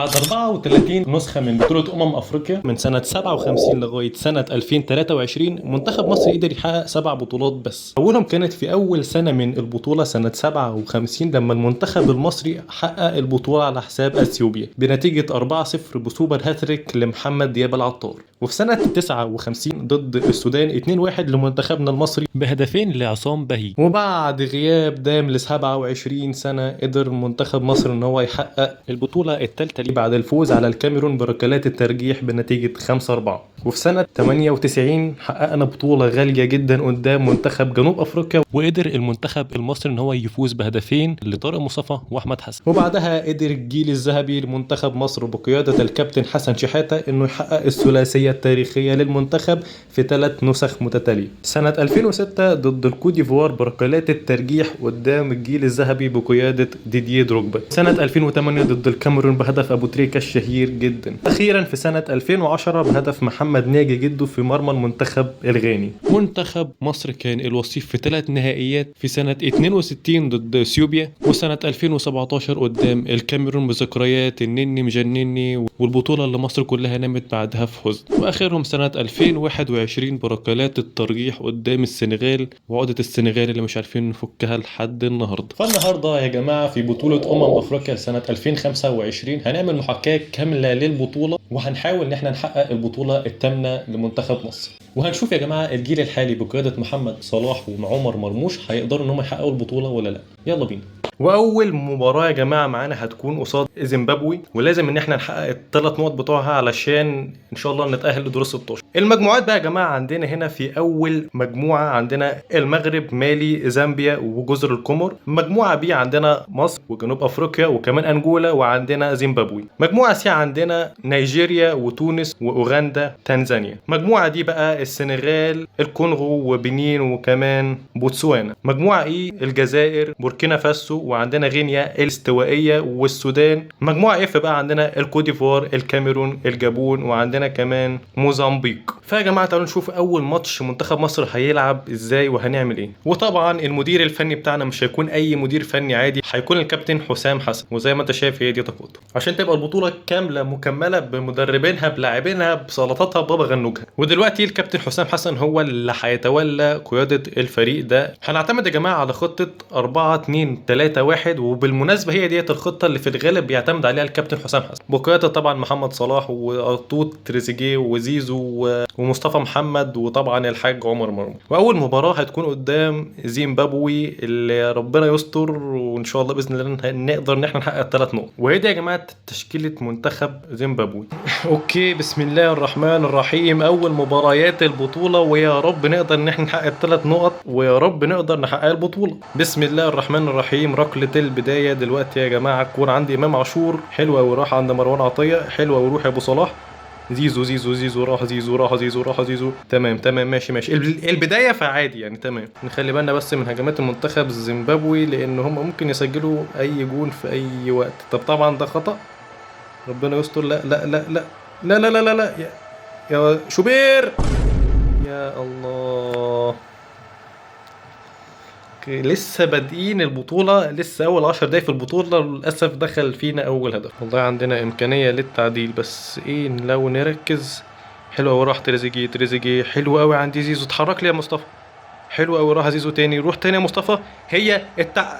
بعد 34 نسخة من بطولة أفريقيا من سنة 57 لغاية سنة 2023 منتخب مصر قدر يحقق 7 بطولات بس. أولهم كانت في أول سنة من البطولة سنة 57 لما المنتخب المصري حقق البطولة على حساب أثيوبيا بنتيجة 4-0 بسوبر هاتريك لمحمد دياب العطار. وفي سنة 59 ضد السودان 2-1 لمنتخبنا المصري بهدفين لعصام بهي. وبعد غياب دام ل 27 سنة قدر منتخب مصر ان هو يحقق البطولة الثالثة ليه بعد الفوز على الكاميرون بركلات الترجيح بنتيجة 5-4. وفي سنة 98 حققنا بطولة غالية جدا قدام منتخب جنوب افريقيا وقدر المنتخب المصري ان هو يفوز بهدفين لطارق مصطفى واحمد حسن. وبعدها قدر الجيل الذهبي لمنتخب مصر بقيادة الكابتن حسن شحاتة انه يحقق الثلاثية التاريخية للمنتخب في 3 نسخ متتالية. سنة 2006 ضد الكوت ديفوار بركلات الترجيح قدام الجيل الذهبي بقيادة ديديه دروجبا. سنة 2008 ضد الكاميرون بهدف ابو تريكة الشهير جدا. اخيرا في سنة 2010 بهدف محمد ناجي جده في مرمى المنتخب الغاني. منتخب مصر كان الوصيف في 3 نهائيات في سنة 62 ضد اثيوبيا وسنة 2017 قدام الكاميرون بذكريات النني مجنني والبطولة اللي مصر كلها نامت بعدها في حزن. واخرهم سنة 2021 بركلات الترجيح قدام السنغال وعقدة السنغال اللي مش عارفين نفكها لحد النهارده. فالنهارده يا جماعة في بطولة افريقيا لسنة 2025 هنعمل محاكاة كاملة للبطولة وهنحاول ان احنا نحقق البطولة الثامنة لمنتخب مصر. وهنشوف يا جماعة الجيل الحالي بقيادة محمد صلاح وعمر مرموش هيقدروا ان هم يحققوا البطولة ولا لا. يلا بينا. واول مباراه يا جماعه معانا هتكون قصاد زيمبابوي ولازم ان احنا نحقق ال3 نقط بتوعها علشان ان شاء الله نتاهل لدور 16. المجموعات بقى يا جماعه عندنا هنا في اول مجموعه عندنا المغرب مالي زامبيا وجزر القمر. مجموعه بي عندنا مصر وجنوب افريقيا وكمان انجولا وعندنا زيمبابوي. مجموعه سي عندنا نيجيريا وتونس واوغندا تنزانيا. مجموعه دي بقى السنغال الكونغو وبنين وكمان بوتسوانا. مجموعه اي الجزائر بوركينا فاسو وعندنا غينيا الاستوائيه والسودان. مجموعه اف بقى عندنا الكوت ديفوار الكاميرون الجابون وعندنا كمان موزمبيق. فيا جماعه تعالوا نشوف اول ماتش منتخب مصر هيلعب ازاي وهنعمل ايه. وطبعا المدير الفني بتاعنا مش هيكون اي مدير فني عادي، هيكون الكابتن حسام حسن. وزي ما انت شايف هي دي طاقته عشان تبقى البطوله كامله مكمله بمدربينها بلاعبينها بسلطاتها بابا غنوجها. ودلوقتي الكابتن حسام حسن هو اللي هيتولى قياده الفريق ده. هنعتمد يا جماعه على خطه 4-2-3-1 وبالمناسبه هي ديت الخطه اللي في الغالب بيعتمد عليها الكابتن حسام حسن بقياده طبعا محمد صلاح وارطوط تريزيجيه وزيزو ومصطفى محمد وطبعا الحاج عمر مرموش. واول مباراه هتكون قدام زيمبابوي اللي ربنا يستر وان شاء الله باذن الله نقدر ان احنا نحقق ال3 نقط. وهي دي يا جماعه تشكيله منتخب زيمبابوي. اوكي بسم الله الرحمن الرحيم. اول مباريات البطوله ويا رب نقدر ان احنا نحقق ال3 نقط ويا رب نقدر نحقق البطوله. بسم الله الرحمن الرحيم. ركله البدايه دلوقتي يا جماعه الكوره عندي امام عاشور حلوه وراح عند مروان عطيه حلوه وروح يا ابو صلاح. زيزو زيزو زيزو راح زيزو راح زيزو راح زيزو. تمام تمام ماشي ماشي. البدايه فعادي يعني تمام. نخلي بالنا بس من هجمات المنتخب الزيمبابوي لان هم ممكن يسجلوا اي جون في اي وقت. طب طبعا ده خطأ ربنا يستر. لا لا لا لا لا لا لا لا, لا. يا شوبير يا الله. لسه بادئين البطولة، لسه أول 10 دقايق في البطولة للأسف دخل فينا أول هدف. والله عندنا إمكانية للتعديل بس إيه لو نركز. حلو أوي راح تريزيجيه حلو أوي عندي زيزو. اتحرك لي يا مصطفى. حلو أوي راح زيزو تاني روح تاني يا مصطفى. هي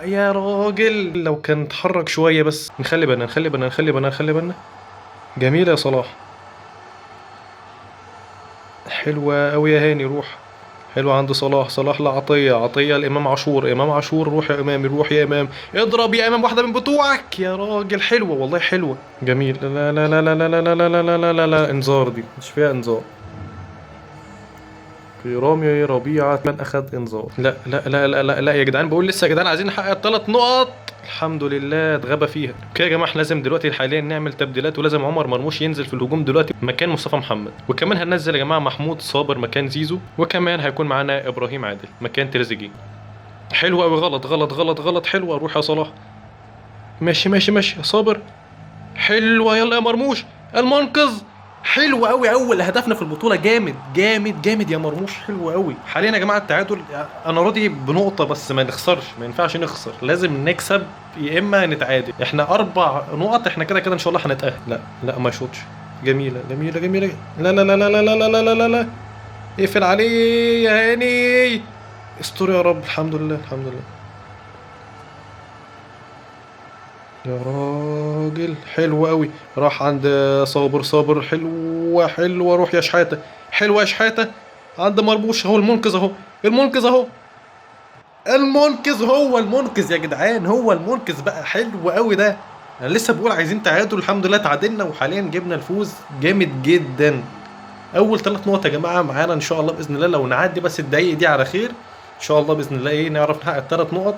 يا راجل لو كان اتحرك شوية بس. نخلي بالنا. جميلة يا صلاح. حلوة أوي يا هاني روح. حلو عند صلاح لعطية الإمام عاشور روح يا إمام روح يا إمام اضرب يا إمام واحدة من بتوعك يا راجل. حلوة والله حلوة جميل. لا لا لا لا لا لا لا لا لا لا لا لا انذار دي مش فيها انذار. رامي ربيعة من أخذ انذار. لا لا لا لا لا, لا يا جدعان بقول لسه يا جدعان عايزين نحقق 3 نقط. الحمد لله اتغبى فيها. اوكي يا جماعه احنا لازم دلوقتي حاليا نعمل تبديلات ولازم عمر مرموش ينزل في الهجوم دلوقتي مكان مصطفى محمد وكمان هننزل يا جماعه محمود صابر مكان زيزو وكمان هيكون معانا ابراهيم عادل مكان تريزيجيه. حلوه قوي غلط حلوه روح يا صلاح. ماشي يا صابر. حلوه يلا يا مرموش المنقذ. حلو قوي، اول هدفنا في البطوله. جامد جامد جامد يا مرموش، حلو قوي. حاليا يا جماعه التعادل، انا راضي بنقطه بس ما نخسرش، ما ينفعش نخسر، لازم نكسب يا اما نتعادل. احنا 4 نقط، احنا كده كده ان شاء الله هنتاهل. لا لا ما يشوطش. جميله جميله جميله. لا لا لا لا لا لا لا لا لا لا. اقفل عليه يا هاني. استر يا رب. الحمد لله الحمد لله. يا راجل حلو قوي. راح عند صابر. صابر حلوه حلوه. روح يا شحاته. حلوه يا شحاته. عند مرموش اهو. المنقذ اهو. المنقذ اهو. المنقذ هو المنقذ يا جدعان، هو المنقذ بقى. حلو قوي ده. انا لسه بقول عايزين تعادل، الحمد لله تعادلنا وحاليا جبنا الفوز. جامد جدا. اول 3 نقط يا جماعه معانا ان شاء الله باذن الله. لو نعدي بس الدقايق دي على خير ان شاء الله باذن الله، ايه نعرف نحقق ال3 نقط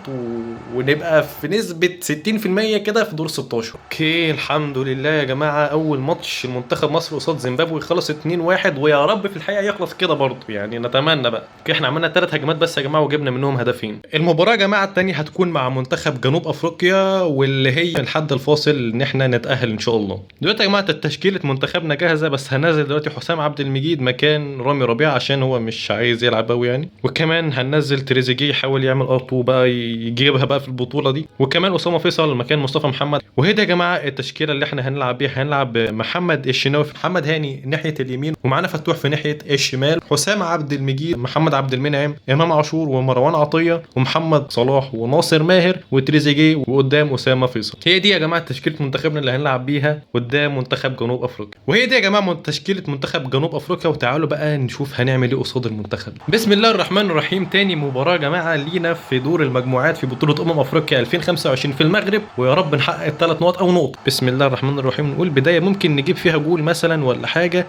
ونبقى في نسبه 60% كده في دور 16. اوكي الحمد لله يا جماعه. اول ماتش المنتخب مصر قصاد زيمبابوي خلص 2-1، ويا رب في الحقيقه يخلص كده برضه يعني، نتمنى بقى. اوكي احنا عملنا 3 هجمات بس يا جماعه وجبنا منهم هدفين. المباراه يا جماعه الثانيه هتكون مع منتخب جنوب افريقيا، واللي هي الحد الفاصل ان احنا نتاهل ان شاء الله. دلوقتي يا جماعه التشكيله منتخبنا جاهزه، بس هننزل دلوقتي حسام عبد المجيد مكان رامي ربيعه عشان هو مش عايز يلعب قوي يعني، وكمان هننزل تريزيجيه يحاول يعمل ار2 بقى يجيبها بقى في البطوله دي، وكمان اسامه فيصل مكان مصطفى محمد. وهي دي يا جماعه التشكيله اللي احنا هنلعب بيها. هنلعب محمد الشناوي، محمد هاني ناحيه اليمين، ومعانا فتوح في ناحيه الشمال، حسام عبد المجيد، محمد عبد المنعم، امام عاشور، ومروان عطيه، ومحمد صلاح، وناصر ماهر، وتريزيجيه، وقدام اسامه فيصل. هي دي يا جماعه تشكيله منتخبنا اللي هنلعب بيها قدام منتخب جنوب افريقيا. وهي دي يا جماعه تشكيله منتخب جنوب افريقيا. وتعالوا بقى نشوف هنعمل ايه قصاد المنتخب. بسم الله الرحمن الرحيم. تاني مباراه يا جماعه لينا في دور المجموعات في بطوله افريقيا 2025 في المغرب، ويا رب نحقق ال3 نقط او نقطه. بسم الله الرحمن الرحيم. نقول بدايه ممكن نجيب فيها جول مثلا ولا حاجه،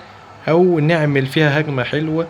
او نعمل فيها هجمه حلوه.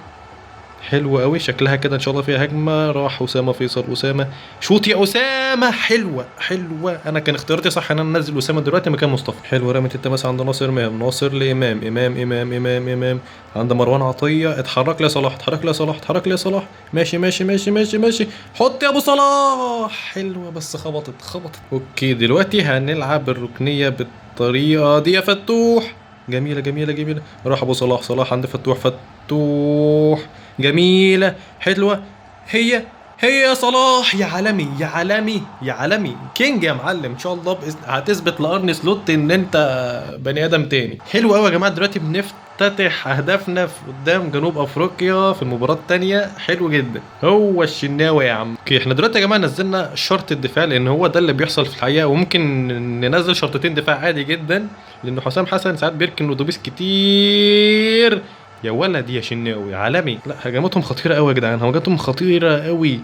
حلوه قوي شكلها كده ان شاء الله فيها هجمه. راح اسامه فيصل. اسامه شوط يا اسامه. حلوه حلوه. انا كان اختياراتي صح ان انا انزل اسامه دلوقتي مكان مصطفى. حلوه رمت التماس عند ناصر ماهر. ناصر لامام. امام عند مروان عطيه. اتحرك لي يا صلاح. اتحرك لي يا صلاح. اتحرك لي يا صلاح. ماشي ماشي ماشي ماشي ماشي. حط يا ابو صلاح. حلوه بس خبطت. اوكي دلوقتي هنلعب الركنيه بالطريقه دي يا فتوح. جميله جميله جميله. راح ابو صلاح. صلاح عند فتوح. فتوح جميلة حلوة. هي يا صلاح. يا عالمي يا عالمي يا عالمي. كينج يا معلم. ان شاء الله هتثبت لارني سلوت ان انت بني ادم تاني. حلو قوي يا جماعه. دلوقتي بنفتتح اهدافنا في قدام جنوب افريقيا في المباراه الثانيه. حلو جدا. هو الشناوي يا عم. اوكي احنا دلوقتي يا جماعه نزلنا شرط الدفاع لان هو ده اللي بيحصل في الحقيقه، وممكن ننزل شرطتين دفاع عادي جدا لان حسام حسن ساعات بيركن اتوبيس كتير. يا ولد يا شناوي عالمي. لا هجماتهم خطيره قوي يا جدعان. هجماتهم خطيره قوي.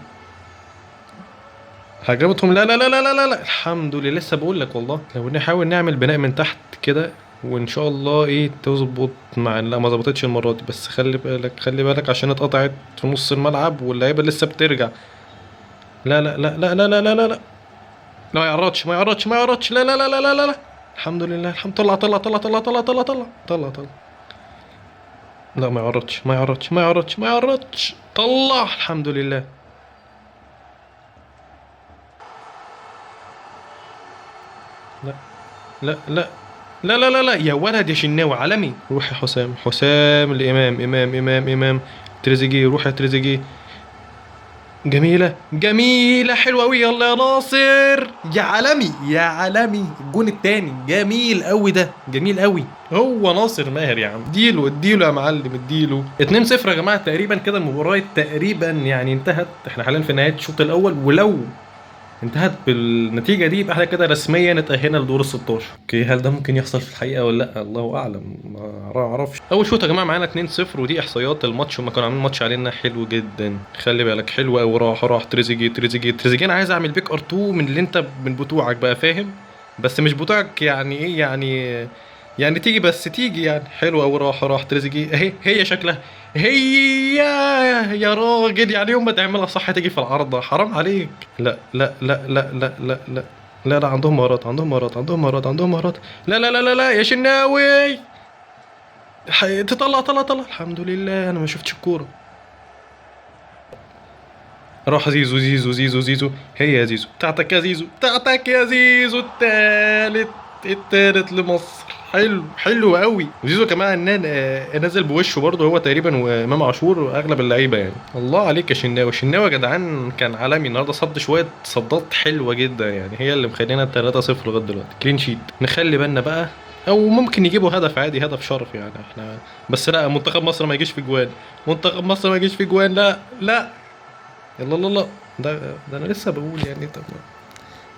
هجماتهم لا لا لا لا لا لا. الحمد لله. لسه بقول لك والله لو نحاول نعمل بناء من تحت كده وان شاء الله ايه تظبط. مع لا ما ظبطتش المره دي، بس خلي بالك خلي بالك عشان اتقطعت في نص الملعب واللعيبه لسه بترجع. لا لا لا لا لا لا لا لا لا. ما يعرضش ما يعرضش ما يعرضش. لا لا لا لا لا لا لا. الحمد لله. الحمد. طلع طلع طلع طلع طلع طلع طلع طلع طلع. لا ما يعرضش ما يعرضش ما يعرضش ما يعرضش. طلع. الحمد لله. لا لا لا لا لا لا لا. يا ولد يا شناوي عالمي. روح يا حسام. حسام لإمام. إمام. تريزيجيه. روح يا تريزيجيه. جميلة جميلة حلوة أوي. يلا يا ناصر. يا عالمي يا عالمي. الجون التاني جميل أوي ده. جميل أوي. هو ناصر ماهر يا عم. اديله يا معلم اديله. 2-0 يا جماعة. تقريبا كده المباراة تقريبا يعني انتهت. احنا حاليا في نهاية الشوط الأول، ولو انتهت بالنتيجة دي يبقى احنا كده رسميا اتأهلنا لدور ال16. اوكي هل ده ممكن يحصل في الحقيقة ولا لا؟ الله اعلم. ما اعرفش. اول شوط يا جماعة معانا 2-0 ودي احصائيات الماتش. هما كانوا عاملين ماتش علينا حلو جدا. خلي بالك حلو قوي. راح تريزيجيه. انا عايز اعمل بيك ار2 من اللي انت من بتوعك بقى فاهم، بس مش بتوعك يعني ايه يعني تيجي بس تيجي يعني. حلو قوي. راح تريزيجيه. اهي هي شكلها. هي يا راجل يعني يوم ما تعملها صح تيجي في العارضة. حرام عليك. لا لا لا لا لا لا لا لا لا. عندهم مهارات عندهم مهارات عندهم مهارات عندهم مهارات. لا لا لا لا لا يا شناوي. طلع. الحمد لله انا ما شفتش الكورة. راح زيزو. هي يا زيزو. بتاعتك يا زيزو. التالت لمصر. حلو حلو قوي. وزيزو كمان نازل بوشه برضه هو تقريبا وامام عاشور واغلب اللعيبه يعني. الله عليك يا شناوي. شناوي يا جدعان كان عالمي النهارده، صد شويه صدات حلوه جدا يعني، هي اللي مخلينا 3-0 لغايه دلوقتي كلين شيت. نخلي بالنا بقى، او ممكن يجيبوا هدف عادي، هدف شرف يعني احنا. بس لا، منتخب مصر ما يجيش في جوان، منتخب مصر ما يجيش في جوان، لا لا. يلا الله الله. ده انا لسه بقول يعني. طب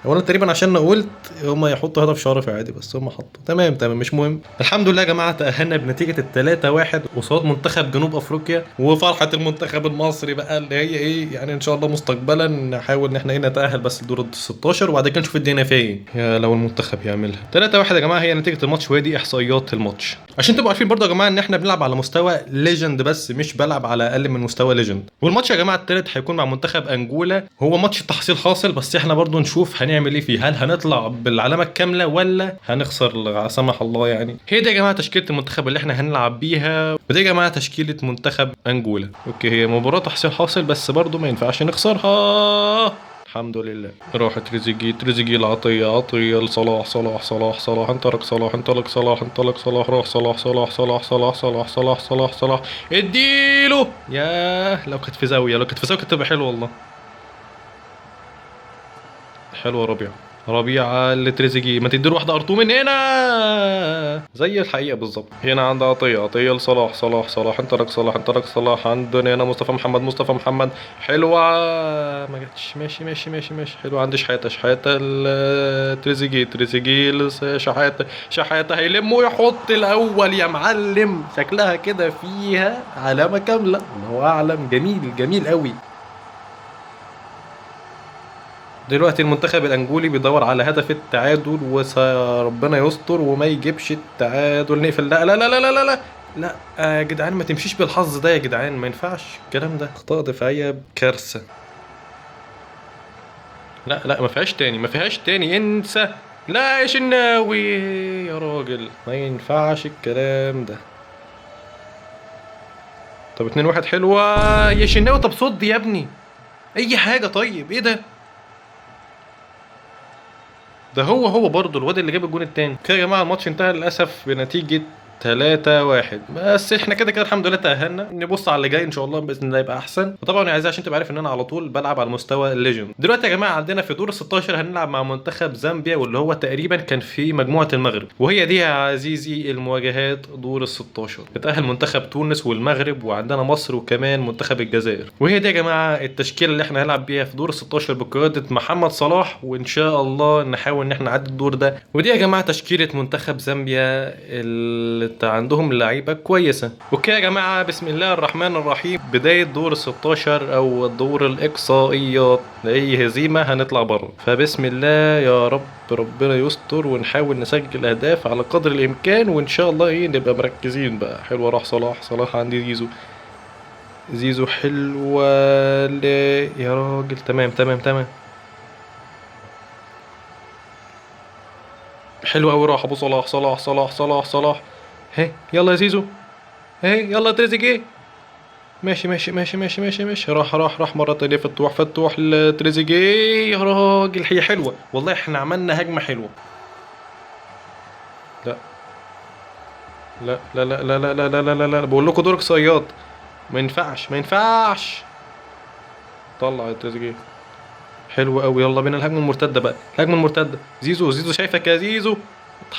هو انا تقريبا عشان أنا قلت هما يحطوا هدف شرفي عادي، بس هما حطوا تمام تمام مش مهم. الحمد لله يا جماعه تاهلنا بنتيجه 3-1 قصاد منتخب جنوب افريقيا. وفرحه المنتخب المصري بقى اللي هي ايه يعني، ان شاء الله مستقبلا نحاول ان احنا ايه نتاهل بس لدور ال 16 وبعد كده نشوف الدنيا فيها ايه. يا لو المنتخب يعملها 3-1 يا جماعه، هي نتيجه الماتش وهي دي احصائيات الماتش. عشان تبقوا عارفين برضه يا جماعه ان احنا بنلعب على مستوى ليجند، بس مش بلعب على اقل من مستوى ليجند. والماتش يا جماعه التالت هيكون مع منتخب انجولا، هو ماتش تحصيل حاصل، بس احنا برضه نشوف هنعمل ايه فيه، هل هنطلع بالعلامه الكامله ولا هنخسر لا سمح الله يعني. هي دي يا جماعه تشكيله المنتخب اللي احنا هنلعب بيها، ودي يا جماعه تشكيله منتخب انجولا. اوكي هي مباراه تحصيل حاصل بس برضه ما ينفعش نخسرها. الحمد لله. راح تريزيجي، تريزيجي العطية، عطية لصلاح، صلاح صلاح صلاح انطلق صلاح، انطلق صلاح، انطلق صلاح، روح صلاح صلاح صلاح صلاح صلاح صلاح صلاح صلاح اديله. ياه لو كانت في زاوية، لو كانت في زاوية كانت تبقى حلوة والله. حلوة ربيع، ربيعة لتريزيجي، ما تديله واحدة ارطو من هنا زي الحقيقة بالظبط. هنا عند عطية، عطية لصلاح، صلاح صلاح انطلق صلاح، انطلق صلاح، عندنا هنا مصطفى محمد، مصطفى محمد حلوة ما جاتش. ماشي ماشي ماشي ماشي حلوة. عندي شحاتة، شحاتة تريزيجي، تريزيجي شحاتة، شحاتة هيلم ويحط الأول يا معلم. شكلها كده فيها علامة كاملة، الله أعلم. جميل جميل قوي. دلوقتي المنتخب الانجولي بيدور على هدف التعادل، وربنا يستر وما يجيبش التعادل. نقفل. لا لا لا لا لا لا لا لا يا جدعان ما تمشيش بالحظ ده يا جدعان، ما ينفعش الكلام ده. اخطاء دفاعيه كارثه. لا لا ما فيهاش تاني، ما فيهاش تاني، انسى. لا يا شناوي يا راجل ما ينفعش الكلام ده. طب 2-1 حلوه يا شناوي. طب صد يا ابني اي حاجه. طيب ايه ده؟ ده هو برضه الواد اللي جاب الجون التاني. كده يا جماعه الماتش انتهى للاسف بنتيجه 3-1. بس احنا كده كده الحمد لله تأهلنا. نبص على اللي جاي ان شاء الله باذن الله يبقى احسن. وطبعا يا اعزائي عشان تبقى عارف ان انا على طول بلعب على مستوى الليجند. دلوقتي يا جماعه عندنا في دور ال 16 هنلعب مع منتخب زامبيا، واللي هو تقريبا كان في مجموعه المغرب. وهي دي يا عزيزي المواجهات دور ال 16. اتأهل منتخب تونس والمغرب، وعندنا مصر وكمان منتخب الجزائر. وهي دي يا جماعه التشكيله اللي احنا هنلعب بيها في دور ال 16 بقياده محمد صلاح، وان شاء الله نحاول ان احنا نعدي الدور ده. ودي يا جماعه تشكيله منتخب زامبيا اللي عندهم لعيبه كويسه. اوكي يا جماعه بسم الله الرحمن الرحيم. بدايه دور ال 16 او دور الاقصائيات، لاي هزيمه هنطلع بره. فبسم الله يا رب، ربنا يستر ونحاول نسجل اهداف على قدر الامكان، وان شاء الله ايه نبقى مركزين بقى. حلوه راح صلاح، صلاح عندي زيزو، زيزو حلوه يا راجل. تمام تمام تمام حلو قوي. راح ابو صلاح، صلاح صلاح صلاح صلاح. هي يلا يا زيزو، هي يلا تريزيجيه. ماشي ماشي ماشي ماشي ماشي ماشي. راح مرة تانية. فتوح فتوح لتريزيجيه يا راجل. هي حلوة والله، احنا عملنا هجمة حلوة. لا لا لا لا لا لا لا لا لا لا لا بقول لكم دورك صياد. ما ينفعش ما ينفعش. طلع يا تريزيجيه. حلو قوي. يلا بينا الهجمة المرتدة بقى، الهجمة المرتدة. زيزو زيزو شايفك يا زيزو.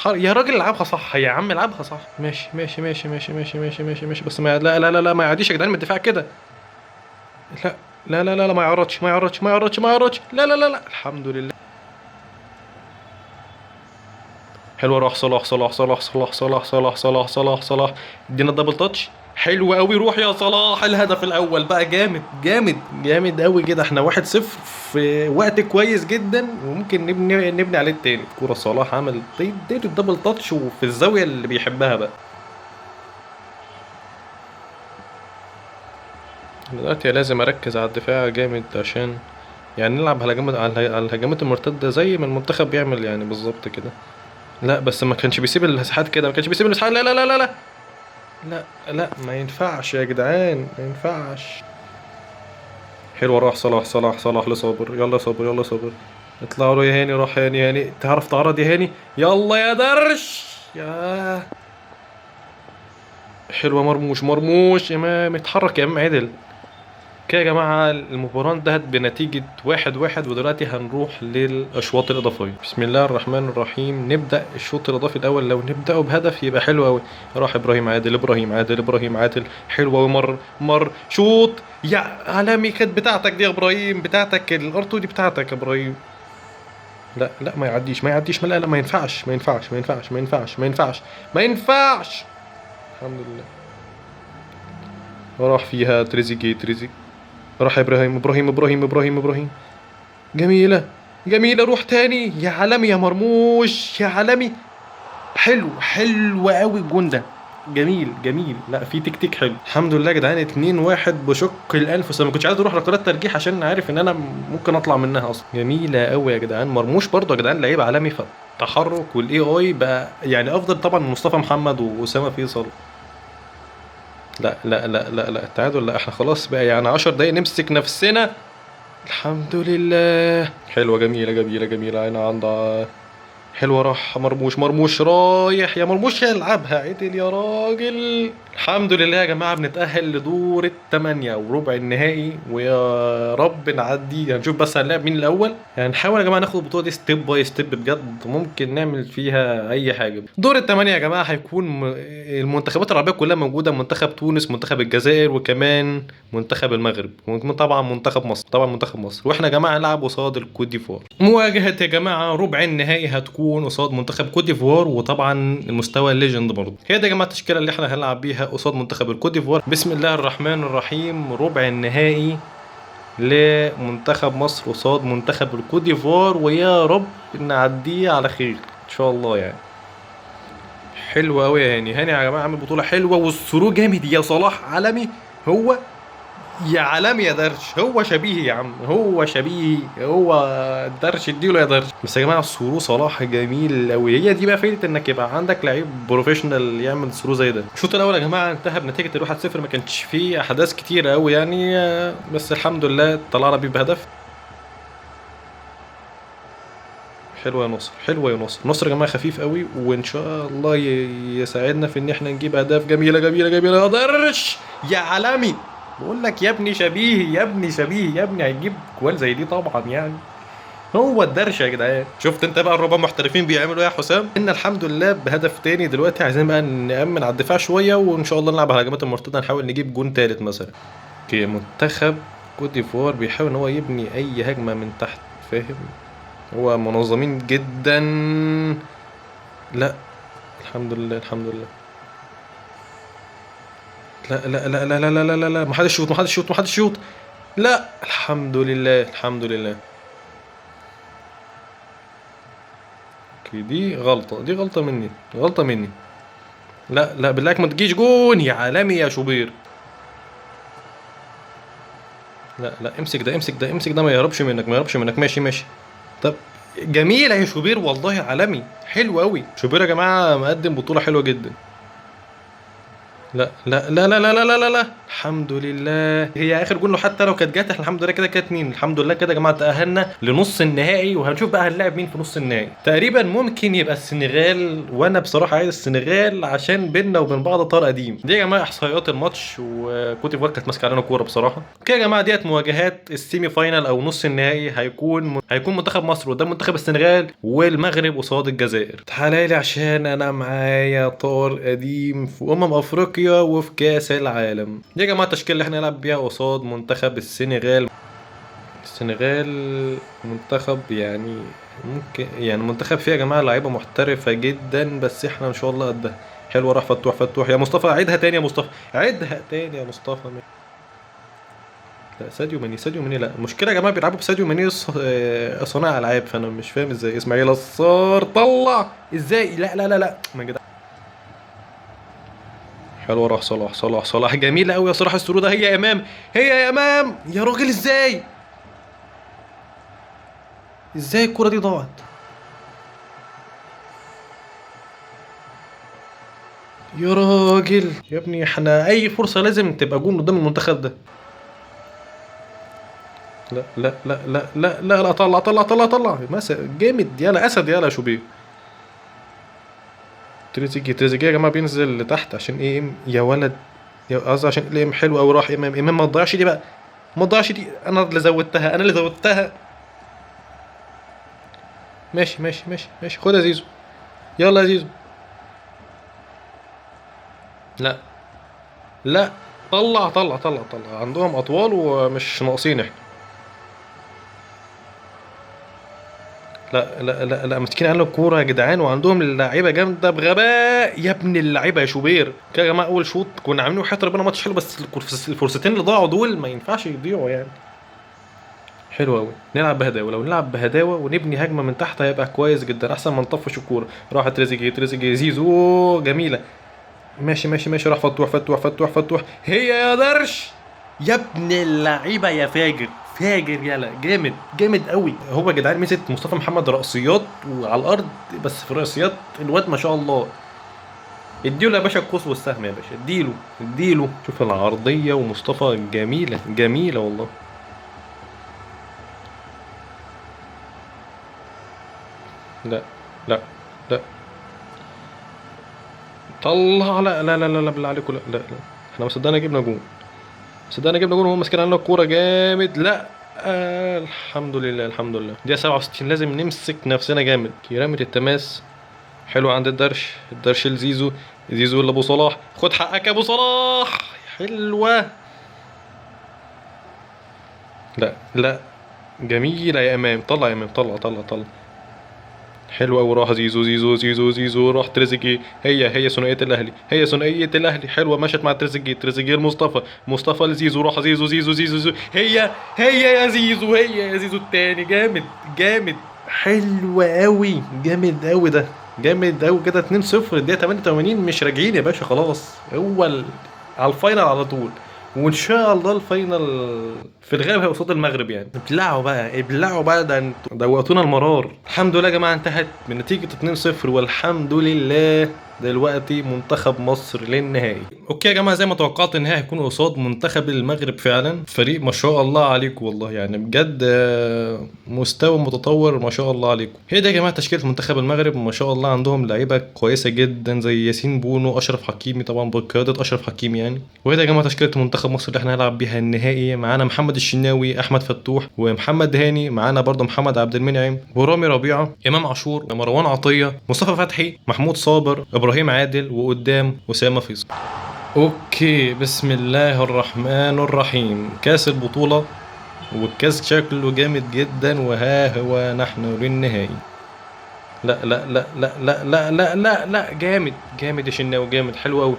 يا راجل العبها صح يا عم، العبها صح. ماشي ماشي ماشي ماشي ماشي ماشي ماشي ماشي. بس ما لا لا لا لا ما يعديش يا جدعان من الدفاع كده. لا لا لا لا لا ما يعرضش ما يعرضش ما يعرضش ما يعرضش. لا لا لا لا الحمد لله. حلوه. روح صلاح صلاح صلاح صلاح صلاح صلاح صلاح صلاح صلاح. ادينا الدبل تاتش. حلو قوي. روح يا صلاح. الهدف الاول بقى جامد جامد جامد قوي كده. احنا 1-0 في وقت كويس جدا، وممكن نبني عليه التاني. كوره صلاح عمل اديته الدبل تاتش وفي الزاويه اللي بيحبها بقى. دلوقتي لازم اركز على الدفاع جامد، عشان يعني نلعب على الهجمات، على الهجمات المرتده زي ما المنتخب بيعمل يعني بالظبط كده. لا بس ما كانش بيسيب المساحات كده، ما كانش بيسيب المساحات. لا لا لا لا لا لا لا ما ينفعش يا جدعان ما ينفعش. حلوه. راح صلاح صلاح صلاح لصابر. يلا صابر يلا صابر. اطلعوا له يا هاني. راح هاني، هاني تعرف تعرض يا هاني. يلا يا درش. يا حلوه مرموش، مرموش امام، اتحرك يا امام عدل. كده يا جماعة المباراة انتهت بنتيجة 1-1، ودلوقتي هنروح للأشواط الإضافية. بسم الله الرحمن الرحيم. نبدأ الشوط الإضافي الأول، لو نبدأه بهدف يبقى حلو أوي. راح إبراهيم عادل، إبراهيم عادل، إبراهيم عادل، حلو أوي. مر شوط يا عالمي. كانت بتاعتك دي يا إبراهيم، بتاعتك الأرتو دي، بتاعتك يا إبراهيم. لا لا، ما يعديش ما يعديش، لا لا، ما ينفعش ما ينفعش ما ينفعش ما ينفعش ما ينفعش ما ينفعش. الحمد لله. راح فيها تريزيجيه، تريزيجيه. راح ابراهيم، ابراهيم ابراهيم ابراهيم ابراهيم. جميلة، جميلة. روح تاني يا عالمي يا مرموش، يا عالمي. حلو، حلو قوي الجون ده. جميل جميل. لا في تكتيك حلو. الحمد لله يا جدعان. 2-1 بشق الانفس. انا ما كنتش عايز اروح ركلات ترجيح عشان عارف ان انا ممكن اطلع منها اصلا. جميلة قوي يا جدعان. مرموش برضه يا جدعان لعيب عالمي. فالتحرك والاي اي بقى يعني افضل طبعا من مصطفى محمد واسامه فيصل. لا لا لا لا لا، التعادل لا، احنا خلاص بقى يعني 10 دقايق نمسك نفسنا. الحمد لله. حلوة، جميلة جميلة جميلة. عين عند حلوة. راح مرموش، مرموش رايح يا مرموش، يلعبها عدل يا راجل. الحمد لله يا جماعة. بنتأهل لدور الثمانية وربع النهائي، ويا رب نعدي. هنشوف بس هنلعب مين الأول. يعني نحاول يا جماعة ناخد البطولة دي ستيب باي ستيب، بجد ممكن نعمل فيها أي حاجة. دور الثمانية يا جماعة هيكون المنتخبات العربية كلها موجودة. منتخب تونس، منتخب الجزائر، وكمان منتخب المغرب، وطبعا منتخب مصر، طبعا منتخب مصر. واحنا يا جماعة نلعب قصاد الكوت ديفوار. مواجهة يا جماعة ربع النهائي هتكون قصاد منتخب كوت ديفوار، وطبعا المستوى الليجند برضه. هي دي يا جماعة التشكيلة اللي احنا هنلعب بيها قصاد منتخب الكوت ديفوار. بسم الله الرحمن الرحيم. ربع النهائي لمنتخب مصر قصاد منتخب الكوت ديفوار، ويا رب نعديه على خير ان شاء الله يعني. حلو قوي يا هاني. هاني يا جماعة عامل بطولة حلوة، والثرو جامد يا صلاح. عالمي هو، يا عالمي يا درش. هو شبيه يا عم، هو شبيه. هو درش اديله يا درش. بس يا جماعه الثرو صلاح جميل قوي. هي دي بقى فايده انك يبقى عندك لعيب بروفيشنال يعمل ثرو زي ده. الشوط الاول يا جماعه انتهى بنتيجه 1-0. ما كانش فيه احداث كتير قوي يعني، بس الحمد لله طلعنا بيه بهدف. حلوه يا نصر، حلوه يا نصر. نصر يا جماعه خفيف قوي، وان شاء الله يساعدنا في ان احنا نجيب اهداف جميله جميله جميله. يا درش يا عالمي. بقول لك يا ابني شبيه، يا ابني شبيه، يا ابني هيجيب جوال زي دي طبعا يعني. هو الدرش يا جدعان. شفت انت بقى الربع محترفين بيعملوا ايه يا حسام؟ ان الحمد لله بهدف تاني. دلوقتي عايزين بقى نأمن على الدفاع شويه، وان شاء الله نلعب على الهجمات المرتده، نحاول نجيب جون تالت مثلا. اوكي، منتخب كوت ديفوار بيحاول ان هو يبني اي هجمه من تحت، فاهم؟ هو منظمين جدا. لا، الحمد لله الحمد لله. لا لا لا لا لا لا لا لا لا، ما حدش يشوط، ما حدش يشوط، ما حدش يشوط. لا، الحمد لله الحمد لله. اوكي، دي غلطة، دي غلطة مني، غلطة مني. لا لا بالله ما تجيش جون يا عالمي يا شوبير. لا لا، امسك ده، امسك ده، امسك ده، ما يهربش منك، ما يهربش منك. ماشي ماشي. طب جميلة يا شوبير، والله عالمي، حلو قوي. شوبير يا جماعة مقدم بطولة حلوة جدا. لا لا لا لا لا لا لا لا لا. الحمد لله. هي اخر جول، حتى لو كانت جت احنا الحمد لله كده كانت اتنين. الحمد لله كده يا جماعه تاهلنا لنص النهائي، وهنشوف بقى هنلاعب مين في نص النهائي. تقريبا ممكن يبقى السنغال، وانا بصراحه عايز السنغال عشان بيننا وبين بعض طار قديم. دي يا جماعه احصائيات الماتش، وكوت ديفوار كانت ماسكه علينا كوره بصراحه. كده يا جماعه ديت مواجهات السيمي فاينال او نص النهائي. هيكون منتخب مصر قدام منتخب السنغال، والمغرب قصاد الجزائر. تعالى لي عشان انا معايا طار قديم في افريقيا وفي كاس العالم. دي يا جماعه التشكيله اللي احنا نلعب بيها قصاد منتخب السنغال. السنغال منتخب يعني ممكن يعني منتخب فيه يا جماعه لعيبه محترفه جدا، بس احنا ان شاء الله قدها. حلوه. راح فتوح، فتوح يا مصطفى. عيدها تاني يا مصطفى، عيدها تاني يا مصطفى. لا ساديو ماني، ساديو ماني. لا، المشكله يا جماعه بيلعبوا بساديو ماني صانع العاب، فانا مش فاهم ازاي. اسماعيل الصار طلع ازاي. لا لا لا لا ما جدع. حلو. راح صلاح، صلاح صلاح. جميله قوي يا صلاح. السرور ده. هي يا امام، هي يا امام يا راجل. ازاي، ازاي الكره دي ضاعت يا راجل؟ يا ابني احنا اي فرصه لازم تبقى جون قدام المنتخب ده. لا لا لا لا لا لا لا، طلع طلع طلع طلع. جامد. يلا اسد، يلا شوبير. تريزيجيه يا جماعه بينزل لتحت عشان ايه يا ولد، يا قصدي عشان الام حلو قوي. راح امام ما تضيعش دي بقى، ما تضيعش دي، انا اللي زودتها انا اللي زودتها. ماشي ماشي ماشي ماشي، خد يا زيزو، يلا يا زيزو. لا لا، طلع طلع طلع طلع، عندهم اطوال ومش ناقصين احنا. لا لا لا لا، ماسكين على الكوره يا جدعان، وعندهم اللعيبه جامده بغباء يا ابن اللعيبه يا شوبير كده يا جماعه. اول شوط كنا عاملين وحياه ربنا ماتش حلو، بس الفرصتين اللي ضاعوا دول ما ينفعش يضيعوا يعني. حلو قوي، نلعب بهداوه، لو نلعب بهداوه ونبني هجمه من تحت هيبقى كويس جدا، احسن ما نطفش الكوره. راحت تريزيجيه زيزو جميله. ماشي ماشي ماشي، راح فتوح هي يا درش يا ابن اللعيبه يا فاجر، فاجر يلا، جامد جامد قوي. هو يا جدعان مسك مصطفى محمد رأسيات وعلى الارض، بس في الرأسيات الواد ما شاء الله. اديله يا باشا القوس والسهم يا باشا، اديله اديله. شوف العرضيه ومصطفى جميله جميله والله. لا لا لا، طلع، لا لا لا لا بالله عليكم، لا لا لا، احنا ما صدقنا جبنا جون، صدقنا جبنا جون وهو ماسكين علينا الكوره جامد. لا الحمد لله الحمد لله. دي 67 لازم نمسك نفسنا جامد. رمية التماس حلو عند الدرش لزيزو، زيزو لابو صلاح، خد حقك يا ابو صلاح، حلوه. لا لا، جميله يا امام، طلع يا امام، طلع طلع طلع. حلوة وراح زيزو راح تريزيجيه، هي ثنائية الأهلي، هي ثنائية الأهلي حلوة مشت مع تريزيجيه مصطفى لزيزو، راح زيزو هي يا زيزو، هي يا زيزو التاني، جامد جامد، حلو قوي، جامد قوي ده، جامد قوي كده. 2-0 الدقيقة 88، مش راجعين يا باشا خلاص، هو على الفاينل على طول. وان شاء الله الفاينل في الغالب هيبقى قصاد المغرب يعني. ابلعوا بقى ابلعوا بقى، ده انتوا دوقتونا المرار. الحمد لله يا جماعه انتهت بنتيجه 2-0 والحمد لله. دلوقتي منتخب مصر للنهائي. اوكي يا جماعه، زي ما توقعت النهائي هيكون قصاد منتخب المغرب فعلا. فريق ما شاء الله عليكم والله، يعني بجد مستوى متطور ما شاء الله عليكم. هي دي يا جماعه تشكيله منتخب المغرب، ما شاء الله عندهم لعيبه كويسه جدا زي ياسين بونو، اشرف حكيمي طبعا بقياده اشرف حكيمي يعني. وهي دي يا جماعه تشكيله منتخب مصر اللي احنا هنلعب بيها النهائي. معانا محمد الشناوي، احمد فتوح، ومحمد هاني، معانا برضه محمد عبد المنعم، ورامي ربيعه، امام عاشور، مروان عطيه، مصطفى فتحي، محمود صابر، ابراهيم عادل، وقدام اسامه فيصل. اوكي، بسم الله الرحمن الرحيم. كاس البطوله، والكاس شكله جامد جدا، وها هو نحن للنهائي. لا لا لا لا لا لا لا لا لا، جامد جامد يا شناوي، جامد، حلو قوي،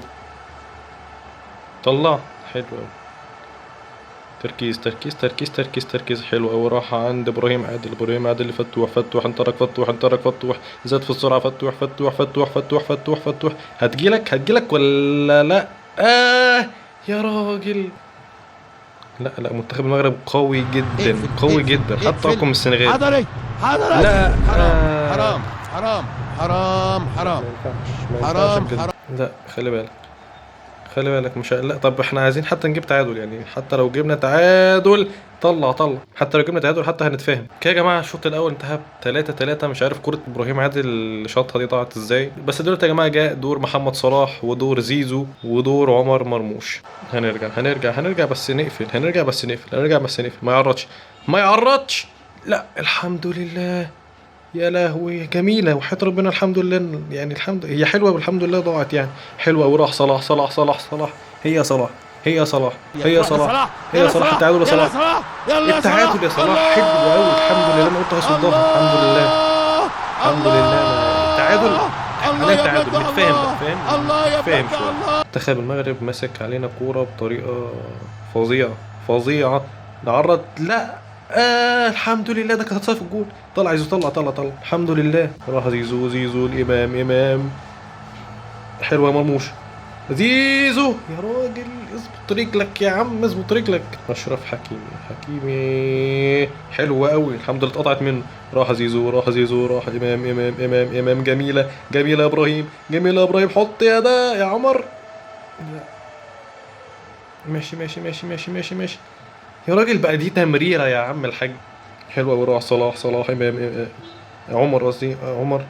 طلع، حلو قوي. تركيز تركيز تركيز تركيز تركيز، حلو قوي. راح عند ابراهيم عادل فتوح انطلق، زاد في السرعه، فتوح هتجيلك ولا لا؟ يا راجل. لا لا، منتخب المغرب قوي جدا، قوي جدا، حتى اقوى من السنغال. حضري لا حرام ما ينفعش بجد. لا خلي بالك مش، لا طب احنا عايزين حتى نجيب تعادل يعني، حتى لو جبنا تعادل، طلع، حتى لو جبنا تعادل حتى هنتفاهم كده يا جماعه. الشوط الاول انتهى 3-3، مش عارف كرة ابراهيم عادل اللي شاطها دي ضاعت ازاي. بس دلوقتي يا جماعه جاء دور محمد صلاح، ودور زيزو، ودور عمر مرموش. هنرجع بس نقفل، ما يعرضش. لا الحمد لله، يا لهوي جميلة وحياة ربنا، الحمد لله يعني، هي حلوة والحمد لله ضاعت يعني. حلوة وراح صلاح، هي صلاح هي صلاح هي صلاح هي صلاح، التعادل يا صلاح، التعادل يا صلاح، حلو قوي، الحمد لله، انا قلت هيصدها، الحمد لله الحمد لله. التعادل حاليا تعادل، نتفاهم شوية. منتخب المغرب مسك علينا كورة بطريقة فظيعة فظيعة. نعرض، لا الحمد لله، ده كانت هتصير الجول. طلع زيزو، طلع الحمد لله. راح زيزو الامام حلوه يا مرموش. زيزو يا راجل، اظبط رجلك يا عم، اظبط رجلك. اشرف حكيمي حلوه قوي، الحمد لله اتقطعت منه. راح زيزو راح امام جميله يا ابراهيم حط يا ده يا عمر. لا. ماشي يا راجل بقى، دي تمريره يا عم الحاج. حلوه وراح صلاح امام عمر، قصدي عمر.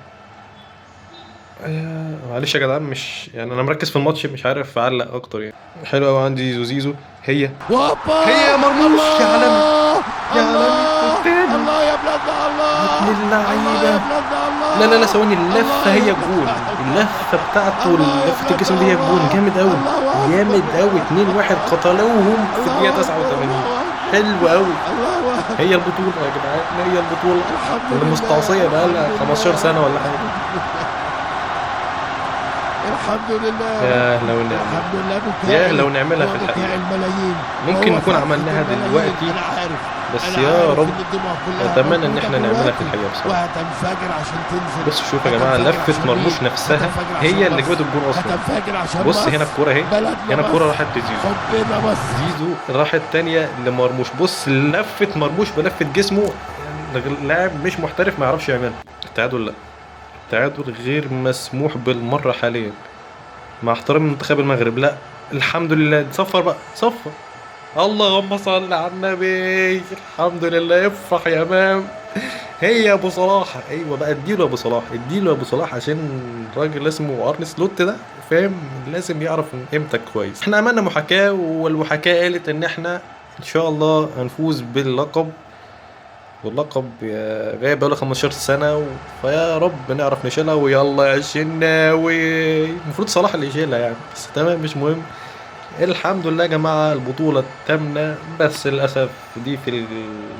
معلش يا جدعان، مش يعني انا مركز في الماتش، مش عارف اعلق اكتر يعني. حلو قوي عندي زيزو. هي يا مرموش، يا عالمي، يا عالمي التاني. الله يا بلادنا، الله ابن اللعيبه. يا بلادنا، لا لا لا، الله ثواني، اللفه هي الجون، اللفه بتاعته، لفه الجسم دي هي الجون. جامد قوي، جامد قوي. 2-1 قتلوهم في الدقيقه 89. حلو قوي. هي البطوله يا جدعان، هي البطوله اللي مستعصيه بقالها 15 سنه ولا حاجه. الحمد لله، يا لو نعمل، الحمد لله. يا لو نعملها في بتاع الحقيقه. الملايين، ممكن هو نكون فرحة عملناها الملايين. دلوقتي، انا عارف، بس انا يا عارف رب ان الدموع كلها اتمنى ان موجودة احنا نعملها في دلوقتي الحقيقه بصراحه. وهتنفجر عشان تنزل. بص شوف يا جماعه، هتنفجر لفه عشان مرموش مين؟ نفسها هتنفجر عشان هي اللي مصر. جابت الجون اصلا. هتنفجر عشان بص مصر. هنا الكوره اهي، بلدنا هنا الكوره مصر. راحت لزيزو، حبنا مصر. زيزو راحت تانية لمرموش. بص لفه مرموش بلفه جسمه، يعني لاعب مش محترف ما يعرفش يعملها. التعادل لا، التعادل غير مسموح بالمره حاليا، مع احترامي منتخب المغرب. لا الحمد لله، صفر بقى، صفر. اللهم صل على النبي. الحمد لله، افرح يا امام. هي يا ابو صلاح، ايوه بقى، اديله يا ابو صلاح، اديله يا ابو صلاح، عشان الراجل اسمه ارن سلوت ده فاهم، لازم يعرف قيمتك كويس. احنا عملنا محاكاة، والمحاكاة قالت ان احنا ان شاء الله هنفوز باللقب، واللقب غايب بقاله 15 سنة فيا رب نعرف نشيلها. ويلا يا شناوي، المفروض صلاح اللي يشيلها يعني، بس تمام مش مهم. الحمد لله يا جماعة، البطولة التامنة، بس للأسف دي في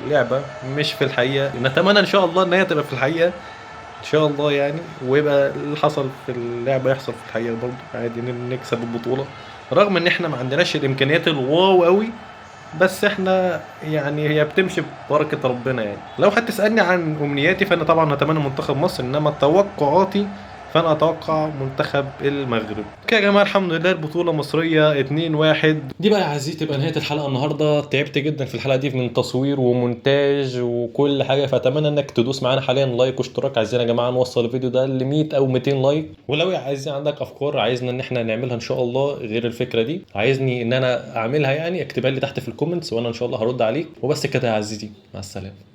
اللعبة مش في الحقيقة. نتمنى إن شاء الله إن هي تبقى في الحقيقة إن شاء الله يعني، ويبقى اللي حصل في اللعبة يحصل في الحقيقة برضه عادي، نكسب البطولة رغم إن إحنا ما عندناش الإمكانيات الواو قوي، بس إحنا يعني هي بتمشي ببركة ربنا يعني. لو هتسألني عن أمنياتي فأنا طبعا أتمنى منتخب مصر، إنما توقعاتي فانا اتوقع منتخب المغرب. كده يا جماعه الحمد لله البطوله مصريه 2-1. دي بقى يا عزيزي تبقى نهايه الحلقه النهارده. تعبت جدا في الحلقه دي من تصوير ومونتاج وكل حاجه، فاتمنى انك تدوس معانا حاليا لايك واشتراك. عايزين يا جماعه نوصل الفيديو ده ل 100 او 200 لايك. ولو يا عايزين عندك افكار عايزنا ان احنا نعملها ان شاء الله غير الفكره دي، عايزني ان انا اعملها يعني، اكتبها لي تحت في الكومنتس وانا ان شاء الله هرد عليك. وبس كده يا عزيزي، مع السلامه.